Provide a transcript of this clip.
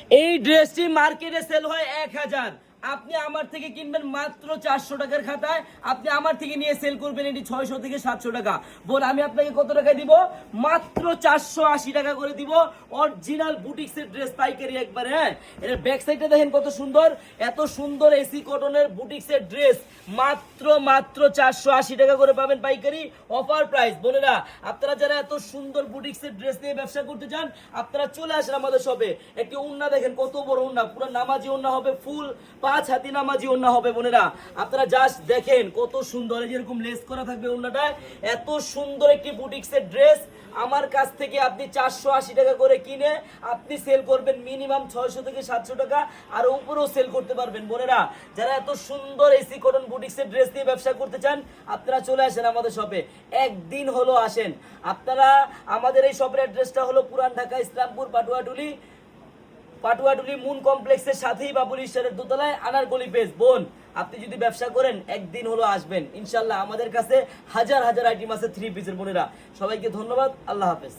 এই ড্রেসটি মার্কেটে সেল হয় 1000, আপনি আমার থেকে কিনবেন মাত্র 400 টাকার খাতায়, আপনি আমার থেকে নিয়ে সেল করবেন এটি 600 থেকে 700 টাকা। বোন আমি আপনাকে কত টাকা দিব? মাত্র 480 টাকা করে দিব। অরিজিনাল বুটিক্সের ড্রেস পাইকারি একবার। হ্যাঁ, এর ব্যাক সাইডটা দেখেন কত সুন্দর, এত সুন্দর এসি কটনের বুটিক্সের ড্রেস মাত্র 480 টাকা করে পাবেন পাইকারি অফার প্রাইস। বোনেরা আপনারা যারা এত সুন্দর বুটিক্সের ড্রেস নিয়ে ব্যবসা করতে চান, আপনারা চলে আসেন আমাদের শপে। একটি ওন্না দেখেন কত বড় ওন্না, পুরো নামাজি ওন্না হবে, ফুল 5 হাতি নামাজি ওন্না হবে। বোনেরা আপনারা জাস্ট দেখেন কত সুন্দর, যেরকম লেস করা থাকবে ওন্নাটায়। এত সুন্দর একটি বুটিক্সের ড্রেস আমার কাছ থেকে আপনি 480 টাকা করে কিনে আপনি সেল করবেন মিনিমাম 600 থেকে 700 টাকা, আর উপরেও সেল করতে পারবেন। বোনেরা যারা এত সুন্দর এসি কটন বুটিক্সের ড্রেস নিয়ে ব্যবসা করতে চান, আপনারা চলে আসেন আমাদের শপে। একদিন হলো আসেন আপনারা। আমাদের এই শপের অ্যাড্রেসটা হলো পুরান ঢাকা ইসলামপুর পাটুয়াটুলি মুন কমপ্লেক্সের সাথেই বাবুল স্টারের দোতলায় আনারকলি পেজ। বোন আপনি যদি ব্যবসা করেন একদিন হলো আসবেন ইনশাল্লাহ। আমাদের কাছে হাজার হাজার আইটেম আছে 3 পিসের। বোনেরা সবাইকে ধন্যবাদ, আল্লাহ হাফেজ।